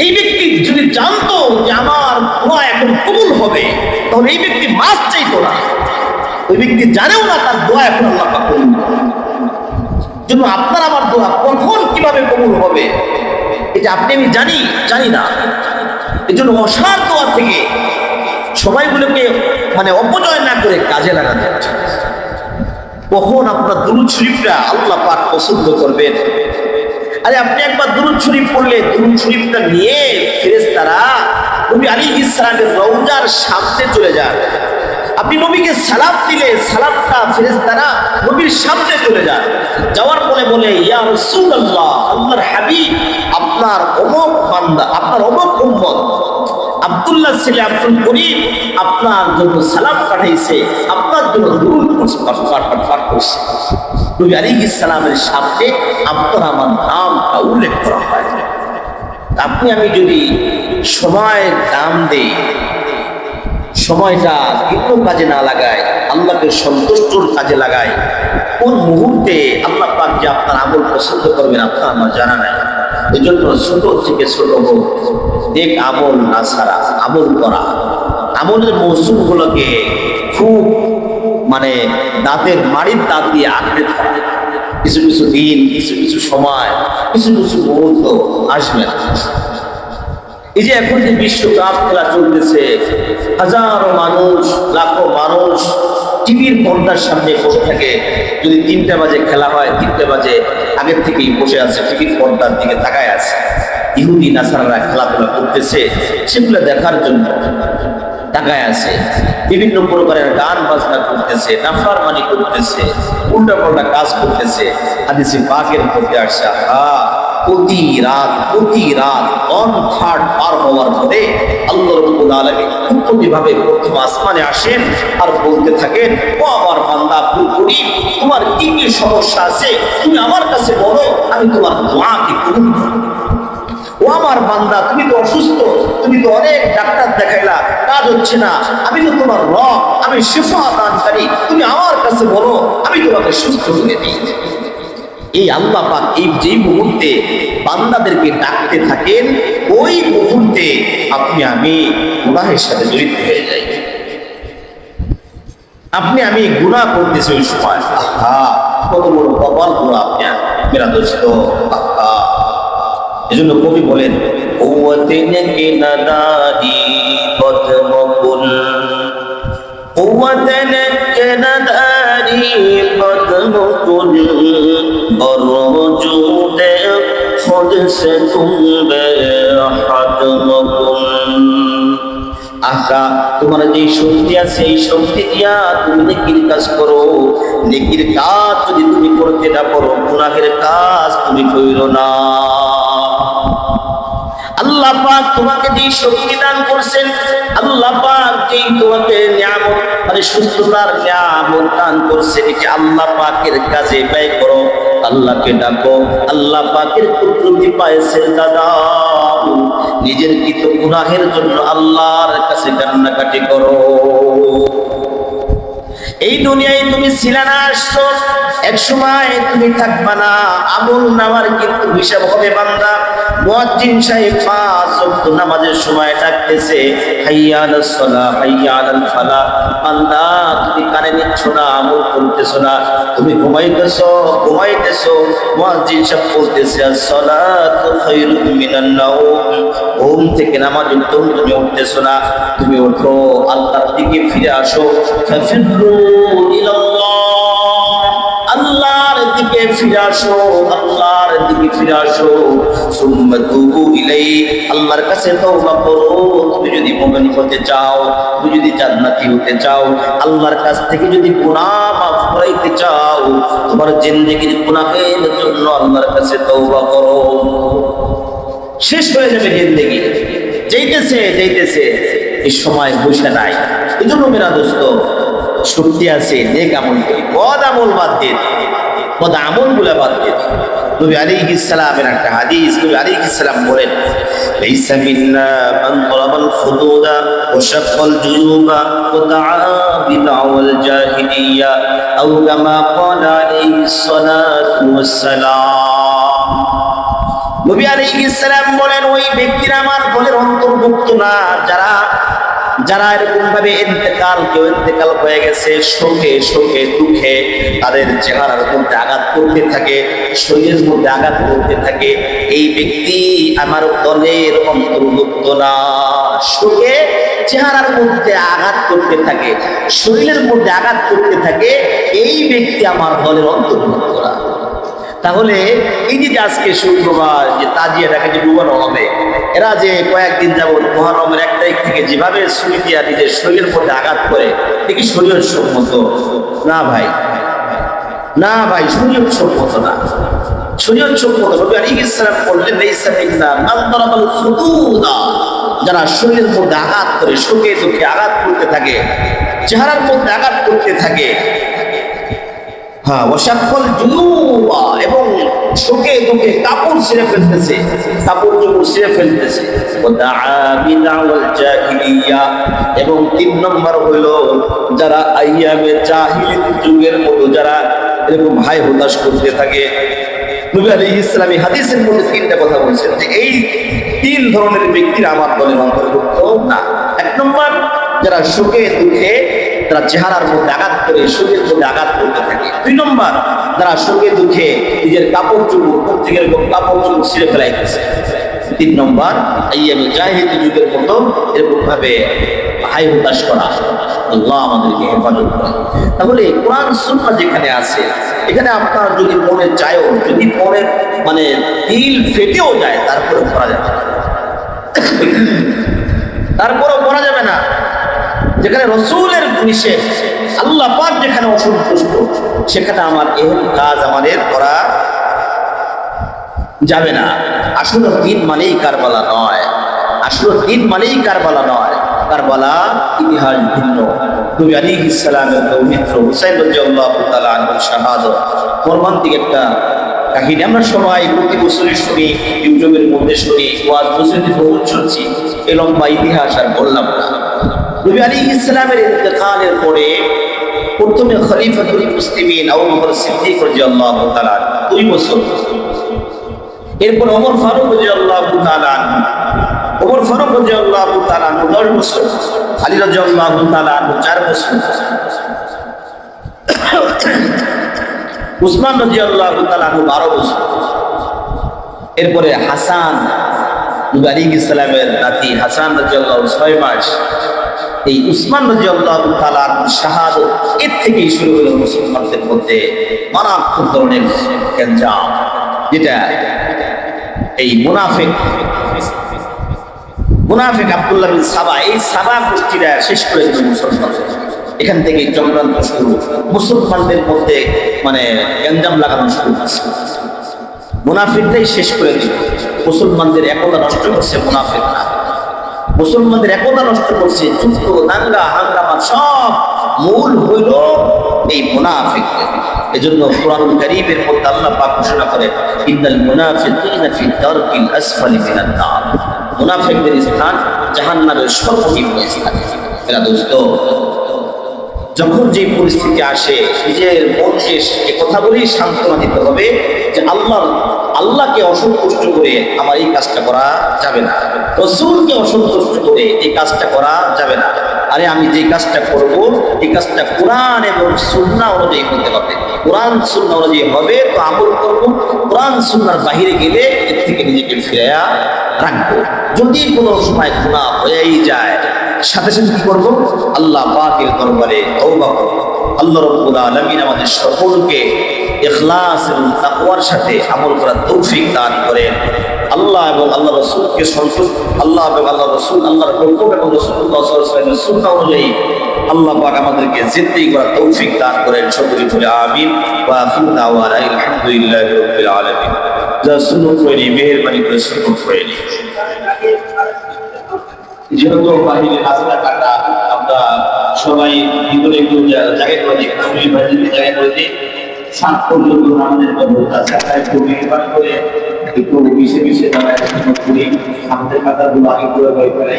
এই ব্যক্তি যদি জানতো যে আমার দোয়া এখন কবুল হবে, তাহলে এই ব্যক্তি মাছ চাইতো না। ওই ব্যক্তি জানেও না তার দোয়া এখন আল্লাহ পাক কবুল করবে। জন্য আপনার আমার দোয়া কখন কিভাবে কবুল হবে এটা আপনি আমি জানি না। এই জন্য অসার দোয়া থেকে সবাইগুলোকে অপচয় না করে কাজে লাগাতে হচ্ছে। কখন আপনার দুরূদ শরীফটা আল্লাহ পাক পছন্দ করবেন? আরে আপনি একবার দুরূদ শরীফ পড়লে দুরূদ শরীফটা নিয়ে ফেরেশতারা নবী আলাইহিস সালামের রওজার সামনে চলে যান। আপনি নবীকে সালাম দিলে সালামটা ফেরেশতারা নবীর সামনে চলে যান। যাওয়ার পরে বলে, ইয়া রাসূলুল্লাহ, আল্লাহর হাবিব, আপনার অমুক বান্দা, আপনার অমুক উম্মত আব্দুল্লাহ ছেলে আব্দুল করিম আপনার জন্য সালাম পাঠাইছে, আপনার জন্য দুরূদ পাঠ করছে। নবী আলাইহিস সালামের সামনে আপনার আমার নামটা উল্লেখ করা হয়। আপনি আমি যদি সময়ের দাম দেই, সময়টা ভিন্ন কাজে না লাগায়, আল্লাহকে সন্তুষ্টর কাজে লাগায়, কোন মুহূর্তে আল্লাহ পাক যে আপনার আমল পছন্দ করবেন আপনার আমার জানা নাই। এই জন্য ছোট থেকে ছোট হোক, দেখ আমল না ছাড়া আমল করা, আমলের মৌসুমগুলোকে খুব দাঁতের মাড়ির দাঁত দিয়ে আঁকড়ে ধরা। কিছু কিছু দিন, কিছু কিছু সময়, কিছু কিছু মুহূর্ত আসবে। এই যে এখন যে বিশ্বকাপ খেলা চলতেছে, হাজারো মানুষ, লাখো মানুষ টিভির পর্দার সামনে বসে থাকে। যদি 3টা বাজে খেলা হয়, 3টে বাজে আগের থেকেই বসে আছে, টিভির পর্দার দিকে তাকায় আছে। ইহুদি নাসারারা খেলাধুলা করতেছে, সেগুলো দেখার জন্য তাকায় আছে। বিভিন্ন প্রকারের গান বাজনা করতেছে, নাফরমানি করতেছে, উল্টা পাল্টা কাজ করতেছে। হাদিসে পাকের মধ্যে আসছে, প্রতি রাত অন থার্ড পার হওয়ার পরে আল্লাহ রাব্বুল আলামিন প্রতিভাবে প্রথম আসমানে আসেন আর বলতে থাকেন, ও আমার বান্দা আব্দুল করিম, তোমার কি কি সমস্যা আছে তুমি আমার কাছে বলো, আমি তোমার দোয়াকে কবুল করব। ও আমার বান্দা, তুমি তো অসুস্থ, তুমি তো অনেক ডাক্তার দেখাইলা, কাজ হচ্ছে না, আমি তো তোমার রব, আমি শিফা দানকারী, তুমি আমার কাছে বলো, আমি তোমাকে সুস্থ করে দিই। এই আল্লাহ পাক এই যে মুহূর্তে বান্দাদেরকে ডাকতে থাকেন, ওই মুহূর্তে আপনি আমি গুনাহের সাথে জড়িত হয়ে যাই। আপনি আমি গুনাহ করতেছি ওই সময়, কত বড় কপাল গুনাহ আপনি মেরা দোস্ত। এজন্য কবি বলেন, ওয়াতিনকে নাদাদি কদমকুল, ওয়াতিনকে নাদাদি কদমকুল, বরজুদে খুদ সে তুমবে হাদমকুল। আকা তোমার যে শক্তি আছে, এই শক্তি দিয়া তুমি নেকির কাজ করো। নেকির কাজ যদি তুমি করতে না পারো, গুনাহের কাজ তুমি কইরো না। আল্লাহ পাক তোমাকে যে শক্তি দান করছেন, আল্লাহ পাক যেই তোমাকে নিয়ামত সুস্থতার নিয়ামত দান করছেন, যে আল্লাহ পাকের কাজে ব্যয় করো, আল্লাহকে ডাকো, আল্লাহ পাকের কুদরতি পায়ে সিজদা দাও, নিজের কৃত গুনাহের জন্য আল্লাহর কাছে কান্নাকাটি করো। এই দুনিয়ায় তুমি ছিলে না, আসছো, এক সময় তুমি থাকবা না। আমল নামার কিন্তু হিসাব হবে বান্দা। মুয়াজ্জিন সাহেব 5 ওয়াক্ত নামাজের সময় ডাকতেছে, হাইয়া আলাস সালাহ, হাইয়া আলাল ফালাহ। বান্দা তুমি কানে নিচ্ছ না, আমল করতেছ না, তুমি ঘুমাইতেছো। মুয়াজ্জিন সাহেব বলতেছে, আস-সালাতু খায়রুম মিনান নাওম। ঘুম থেকে নামাজে তুমি উঠতেছ না, তুমি ওঠো, আল্লাহর দিকে ফিরে আসো। ফাফিরু ইলাল্লাহ, আল্লাহর দিকে ফিরে আসো, আল্লাহর দিকে ফিরে আসো, সুম্মা তুবু ইলাইহি, আল্লাহর কাছে তওবা করো। তুমি যদি মুমিন হতে চাও, তুমি যদি জান্নাতি হতে চাও, আল্লাহর কাছ থেকে যদি গুনাহ মাফ করাইতে চাও, তোমার জিন্দেগির গুনাহের জন্য আল্লাহর কাছে তওবা করো। শেষ হয়ে যাবে জিন্দেগি, যাইতেছে এই সময় বসে নাই। এই জন্য মেরা দোস্ত, শক্তি আছে, নেক আমল করি, বদ আমল বাদ দিয়ে দিই, বদ আমল গুলা বাদ দিয়ে দিই। নবী আলাইহিস সালামের একটা হাদিস, নবী আলাইহিস সালাম বলেন, লাইসা মিন্না মান দারাবাল খুদুদা ওয়া শাক্কাল জুনুবা ওয়া দাআ বিদাওয়াল জাহিলিয়া আও কামা ক্বালা আলাইহিস সালাতু ওয়াস সালাম। নবী আলাইহিস সালাম বলেন, ওই ব্যক্তিরা আমার দলের অন্তর্ভুক্ত না যারা এরকম ভাবে কেউ ইন্তেকাল হয়ে গেছে, শোকে দুঃখে তাদের চেহারার মধ্যে আঘাত করতে থাকে, শরীরের মধ্যে আঘাত করতে থাকে, এই ব্যক্তি আমার দলের অন্তর্ভুক্ত না। শোকে চেহারার মধ্যে আঘাত করতে থাকে, শরীরের মধ্যে আঘাত করতে থাকে, এই ব্যক্তি আমার দলের অন্তর্ভুক্ত না। তাহলে এই যে আজকে শুক্রবার যে তাজিয়াটাকে যে ডুবানো হবে, এরা যে কয়েকদিন যাবত মুহররমের 1 তারিখ থেকে যেভাবে ছুরি দিয়া নিজের শরীরের মধ্যে আঘাত করে, দেখি শরীয়ত সম্মত না ভাই, না ভাই, শরীয়ত সম্মত না। শরীয়ত সম্মত নবী আলাইহিস সালাম বললেন, লাইসা মিন্না মান দারাবাল খুদুদা, যারা শরীরের মধ্যে আঘাত করে, শোকে দুঃখে আঘাত করতে থাকে, চেহারার মধ্যে আঘাত করতে থাকে, ওয়াশাক্কাল জুনুবা, এবং শোকে দুঃখে কাপড় ছিঁড়ে ফেলতেছে, কাপড় চোপড় ছিঁড়ে ফেলতেছে, ওয়া দাআ বিদাওয়াল জাহিলিয়া, এবং 3 নম্বর হলো যারা আইয়ামে জাহিলিয়ত যুগের মতো যারা এরকম হাই হতাশ করতে থাকে। নবী আলাইহিস সালাম এই হাদিসের মধ্যে 3টা কথা বলেছেন যে এই 3 ধরনের ব্যক্তিরা আমার দলের অন্তর্ভুক্ত না। 1 নম্বর, যারা শোকে দুঃখে তারা চেহারার মধ্যে আঘাত করে, শরীরের মধ্যে আঘাত করতে থাকে। 2 নম্বর, যারা শোকে দুঃখে নিজের কাপড় চোপড় প্রত্যেক এরকম কাপড় চোপড় ছিঁড়ে ফেলাইতেছে। 3 নম্বর, আইয়ামে জাহিলিয়ত যুগের মতো এরকম ভাবে হাই হতাশ করা। আল্লাহ আমাদেরকে হেফাজত করে। তাহলে কোরআন সুন্নাহ যেখানে আছে, এখানে আপনার যদি মনে চায়ও, যদি মনের মানে দিল ফেটেও যায়, তারপরে করা যাবে না, তারপরেও করা যাবে না। যেখানে রাসূলের নিষেধ, আল্লাহ পাক যেখানে অসন্তুষ্ট, সেখানে আমার এই কাজ আমাদের করা যাবে না। আসলে দিন মানেই কারবালা নয়, আসলে দিন মানেই কারবালা নয়। কারবালা ইতিহাস ভিন্ন। নবী আলাইহিস সালামের পবিত্র হুসাইন রাদিয়াল্লাহু তাআলা আনহুর শাহাদাত মর্মান্তিক একটা কাহিনী আমরা সবাই প্রতি বছরই শুনি, ইউটিউবের মধ্যে শুনি, ওয়াজ মসজিদে বহুত শুনছি। এই লম্বা ইতিহাস আর বললাম না। নবী আলাইহিস সালামের ইন্তেকালের পরে প্রথমে খলিফাতুল মুসলিমিন আবু বকর সিদ্দিক রাদিয়াল্লাহু তাআলা 2 বছর, এরপর ওমর ফারুক রাদিয়াল্লাহু তাআলা, ওমর ফারুক রাদিয়াল্লাহু তাআলা 10 বছর, আলী রাদিয়াল্লাহু তাআলা 4 বছর, উসমান রাদিয়াল্লাহু তাআলা 12 বছর, এরপরে হাসান, নবী আলাইহিস সালামের নাতি হাসান রাদিয়াল্লাহু 6 মাস। এই উসমান রাদিয়াল্লাহু তাআলা শাহাদাত, এর থেকেই শুরু হলো মুসলমানদের মধ্যে মারাত্মক ধরনের গঞ্জাম, যেটা এই মুনাফিক আব্দুল্লাহ বিন সাবা, এই সাবা গোষ্ঠীরা শেষ করে দিল মুসলমান। এখান থেকে চক্রান্ত শুরু, মুসলমানদের মধ্যে মানে গঞ্জাম লাগানো শুরু হয়েছে। মুনাফিকরাই শেষ করে দিল, মুসলমানদের একতা নষ্ট করছে মুনাফিকরা, মুসলমানদের একতা নষ্ট করছে। যুদ্ধ দাঙ্গা হাঙ্গামা সব মূল হইল এই মুনাফিকদের। এজন্য কুরআনুল কারীমের মধ্যে আল্লাহ পাক ঘোষণা করেন, ইন্নাল মুনাফিকিনা ফি দারকিল আসফালি মিনান নার, মুনাফিকদের স্থান জাহান্নামের সর্বনিম্ন স্থান। এরা দোস্ত, যখন যে পরিস্থিতি আসে, নিজের মনকে এ কথা বলেই সান্ত্বনা দিতে হবে যে আল্লাহকে অসন্তুষ্ট করে আমার এই কাজটা করা যাবে না, রাসূলকে অসন্তুষ্ট করে এই কাজটা করা যাবে না। আরে আমি যে কাজটা করব, এই কাজটা কোরআন এবং সুন্নাহ অনুযায়ী হতে হবে। কোরআন সুন্নাহ অনুযায়ী হবে তো আমল করব, কোরআন সুন্নাহর বাহিরে গেলে এর থেকে নিজেকে ফিরাইয়া রাখবো। যদি কোনো সময় গুনাহ হয়েই যায়, সাথে সাথে কি করবো? আল্লাহ পাকের দরবারে তওবা করব। আল্লাহ রাব্বুল আলামিন আমাদের সকলকে ইখলাস এবং তাকওয়ার সাথে আমল করার তৌফিক দান করেন। আল্লাহ এবং আল্লাহ রাসূলকে সন্তুষ্ট, আল্লাহ এবং আল্লাহ রাসূল, আল্লাহর হুকুম এবং রাসূলুল্লাহ সাল্লাল্লাহু আলাইহি ওয়াসাল্লামের সুন্নাহ অনুযায়ী আল্লাহ পাক আমাদেরকে জিন্দেগি করার তৌফিক দান করেন। সকলে বলে আমিন। ওয়া আখিরু দাওয়ানা আলহামদুলিল্লাহি রাব্বিল আলামিন। যা সুন্নাত করি মেহেরবানি করে সুন্নাত করে নি। যেহেতু বাহিরে রাস্তা কাটা, আমরা সবাই ভিতরে একটু জায়গা করে দিই, জায়গা করে দিই। সাত পর্যন্ত আমাদের ব্যবস্থা আছে, একটু মেহরবানি করে একটু মিশে মিশে দাঁড়ায় করি। আমাদের কাতারগুলো আগে করে বই ফেলাই।